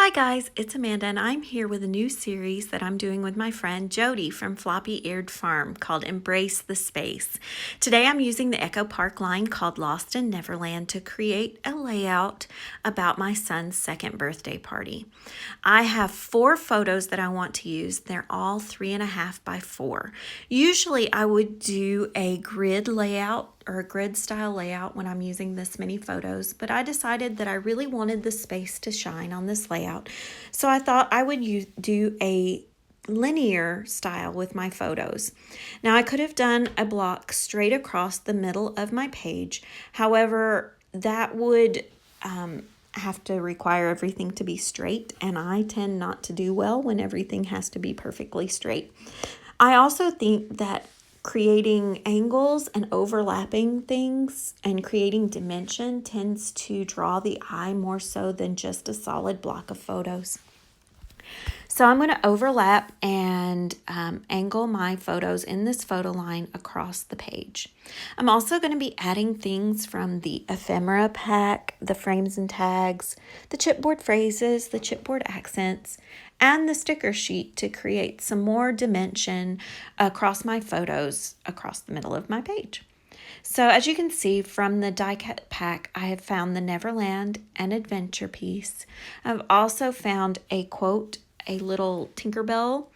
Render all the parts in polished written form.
Hi guys, it's Amanda and I'm here with a new series that I'm doing with my friend Jody from Floppy Eared Farm called Embrace the Space. Today I'm using the Echo Park line called Lost in Neverland to create a layout about my son's second birthday party. I have 4 photos that I want to use. They're all 3.5 by 4. Usually I would do a grid layout or a grid style layout when I'm using this many photos, but I decided that I really wanted the space to shine on this layout. So I thought I would do a linear style with my photos. Now I could have done a block straight across the middle of my page. However, that would have to require everything to be straight, and I tend not to do well when everything has to be perfectly straight. I also think that creating angles and overlapping things and creating dimension tends to draw the eye more so than just a solid block of photos. So I'm going to overlap and angle my photos in this photo line across the page. I'm also going to be adding things from the ephemera pack, the frames and tags, the chipboard phrases, the chipboard accents, and the sticker sheet to create some more dimension across my photos across the middle of my page. So as you can see from the die cut pack, I have found the Neverland and Adventure piece. I've also found a quote, a little Tinkerbell,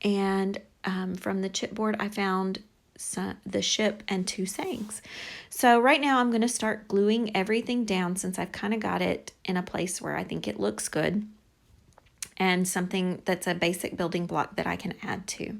and from the chipboard I found the ship and 2 sayings. So right now I'm going to start gluing everything down since I've kind of got it in a place where I think it looks good and something that's a basic building block that I can add to.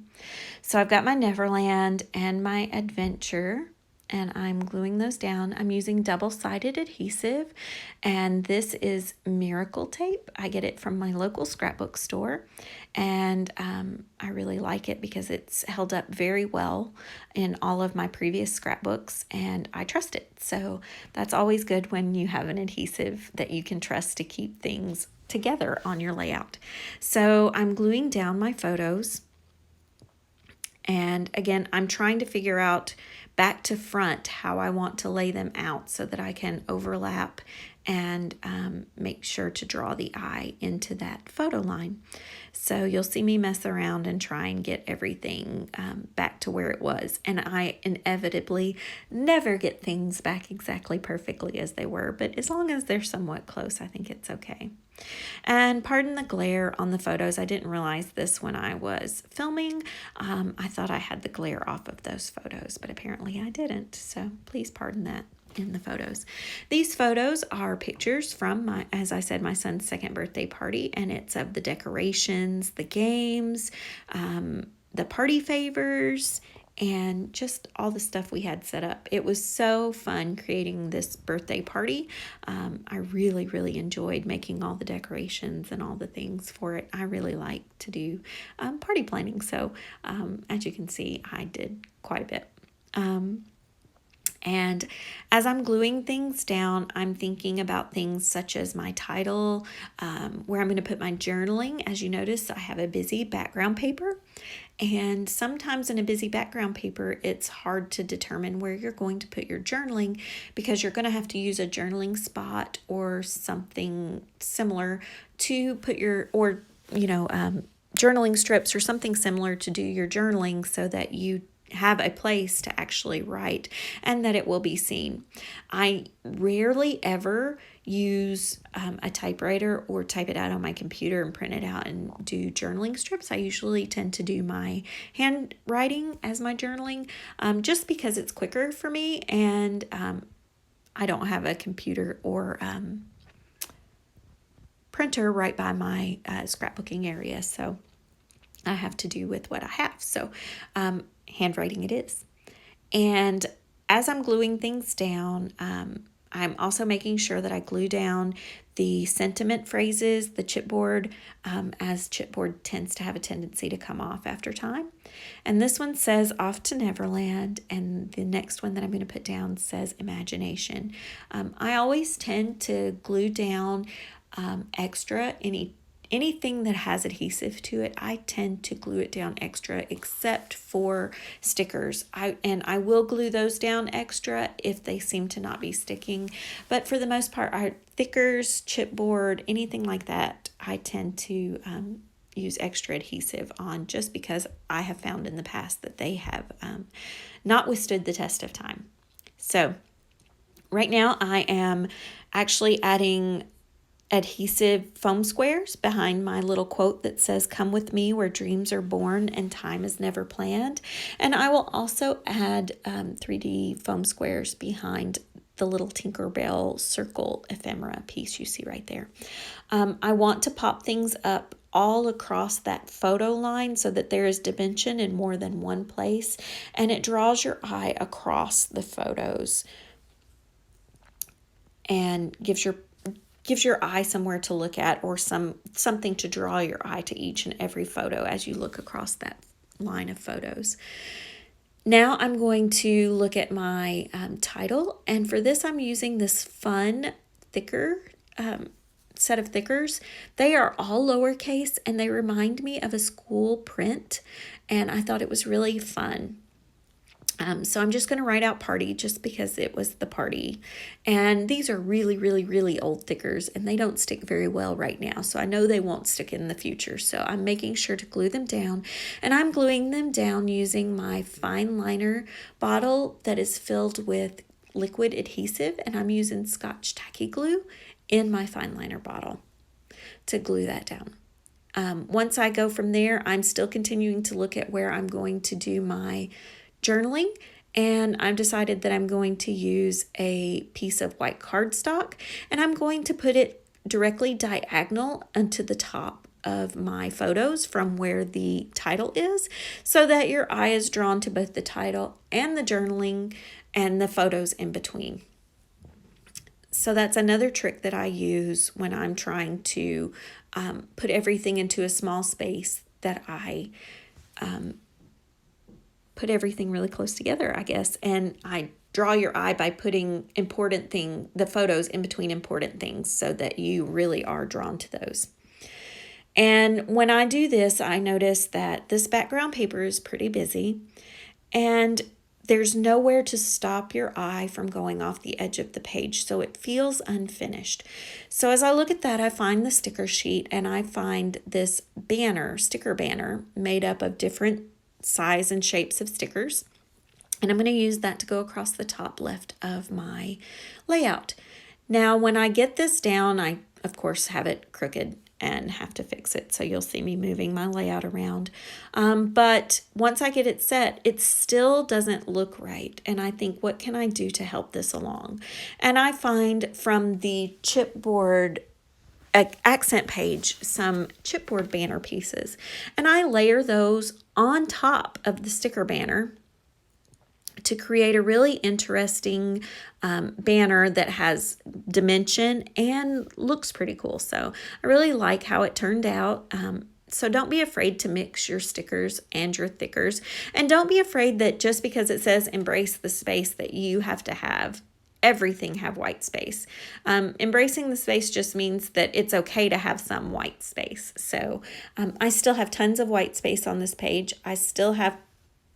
So I've got my Neverland and my Adventure, and I'm gluing those down. I'm using double-sided adhesive, and this is Miracle Tape. I get it from my local scrapbook store, and I really like it because it's held up very well in all of my previous scrapbooks, and I trust it. So that's always good when you have an adhesive that you can trust to keep things together on your layout. So I'm gluing down my photos. And again, I'm trying to figure out back to front how I want to lay them out so that I can overlap and make sure to draw the eye into that photo line. So you'll see me mess around and try and get everything back to where it was. And I inevitably never get things back exactly perfectly as they were, but as long as they're somewhat close, I think it's okay. And pardon the glare on the photos. I didn't realize this when I was filming. I thought I had the glare off of those photos, but apparently I didn't. So please pardon that in the photos. These photos are pictures from as I said, my son's second birthday party, and it's of the decorations, the games, the party favors, and just all the stuff we had set up. It was so fun creating this birthday party. I really, really enjoyed making all the decorations and all the things for it. I really like to do party planning. So as you can see, I did quite a bit. And as I'm gluing things down, I'm thinking about things such as my title, where I'm going to put my journaling. As you notice, I have a busy background paper. And sometimes in a busy background paper, it's hard to determine where you're going to put your journaling because you're going to have to use a journaling spot or something similar to put your, journaling strips or something similar to do your journaling so that you have a place to actually write and that it will be seen. I rarely ever use a typewriter or type it out on my computer and print it out and do journaling strips. I usually tend to do my handwriting as my journaling just because it's quicker for me, and I don't have a computer or printer right by my scrapbooking area, so I have to do with what I have. So handwriting it is. And as I'm gluing things down, I'm also making sure that I glue down the sentiment phrases, the chipboard, as chipboard tends to have a tendency to come off after time. And this one says Off to Neverland, and the next one that I'm going to put down says Imagination. I always tend to glue down extra anything that has adhesive to it, I tend to glue it down extra, except for stickers. I will glue those down extra if they seem to not be sticking. But for the most part, thickers, chipboard, anything like that, I tend to use extra adhesive on, just because I have found in the past that they have not withstood the test of time. So right now I am actually adding adhesive foam squares behind my little quote that says, "Come with me where dreams are born and time is never planned." And I will also add 3D foam squares behind the little Tinkerbell circle ephemera piece you see right there. I want to pop things up all across that photo line so that there is dimension in more than one place, and it draws your eye across the photos and gives your eye somewhere to look at, or something to draw your eye to each and every photo as you look across that line of photos. Now I'm going to look at my title, and for this I'm using this fun thicker set of thickers. They are all lowercase and they remind me of a school print, and I thought it was really fun. So I'm just going to write out party just because it was the party. And these are really, really, really old thickers, and they don't stick very well right now. So I know they won't stick in the future. So I'm making sure to glue them down. And I'm gluing them down using my fine liner bottle that is filled with liquid adhesive. And I'm using Scotch tacky glue in my fine liner bottle to glue that down. Once I go from there, I'm still continuing to look at where I'm going to do my journaling, and I've decided that I'm going to use a piece of white cardstock, and I'm going to put it directly diagonal onto the top of my photos from where the title is, so that your eye is drawn to both the title and the journaling and the photos in between. So that's another trick that I use when I'm trying to put everything into a small space, that I put everything really close together, I guess. And I draw your eye by putting the photos in between important things, so that you really are drawn to those. And when I do this, I notice that this background paper is pretty busy, and there's nowhere to stop your eye from going off the edge of the page, so it feels unfinished. So as I look at that, I find the sticker sheet, and I find this sticker banner, made up of different size and shapes of stickers. And I'm going to use that to go across the top left of my layout. Now, when I get this down, I, of course, have it crooked and have to fix it. So you'll see me moving my layout around. But once I get it set, it still doesn't look right. And I think, what can I do to help this along? And I find from the chipboard accent page some chipboard banner pieces, and I layer those on top of the sticker banner to create a really interesting banner that has dimension and looks pretty cool. So I really like how it turned out. So don't be afraid to mix your stickers and your thickers, and don't be afraid that just because it says embrace the space that you have to have everything have white space. Embracing the space just means that it's okay to have some white space. So I still have tons of white space on this page. I still have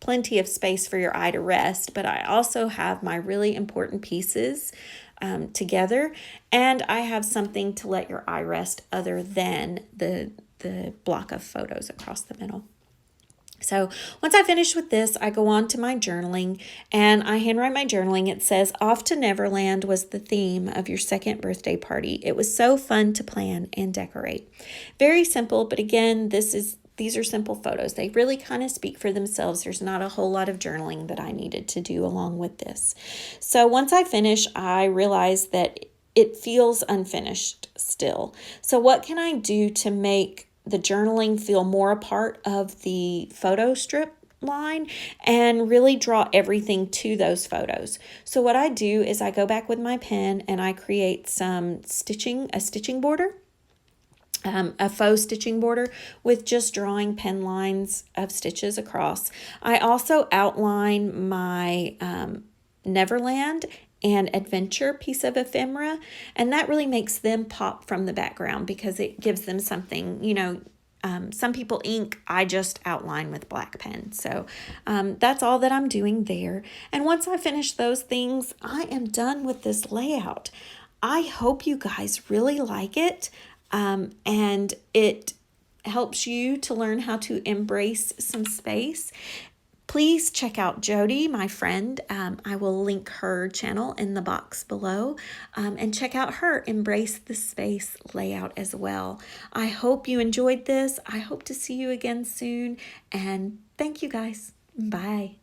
plenty of space for your eye to rest, but I also have my really important pieces together, and I have something to let your eye rest other than the block of photos across the middle. So once I finish with this, I go on to my journaling, and I handwrite my journaling. It says, "Off to Neverland was the theme of your second birthday party. It was so fun to plan and decorate." Very simple, but again, these are simple photos. They really kind of speak for themselves. There's not a whole lot of journaling that I needed to do along with this. So once I finish, I realize that it feels unfinished still. So what can I do to make the journaling feel more a part of the photo strip line and really draw everything to those photos? So what I do is I go back with my pen and I create a stitching border, a faux stitching border with just drawing pen lines of stitches across. I also outline my Neverland and adventure piece of ephemera, and that really makes them pop from the background because it gives them something, some people ink, I just outline with black pen. So that's all that I'm doing there. And once I finish those things, I am done with this layout. I hope you guys really like it, and it helps you to learn how to embrace some space. Please check out Jody, my friend. I will link her channel in the box below, and check out her Embrace the Space layout as well. I hope you enjoyed this. I hope to see you again soon, and thank you guys. Bye.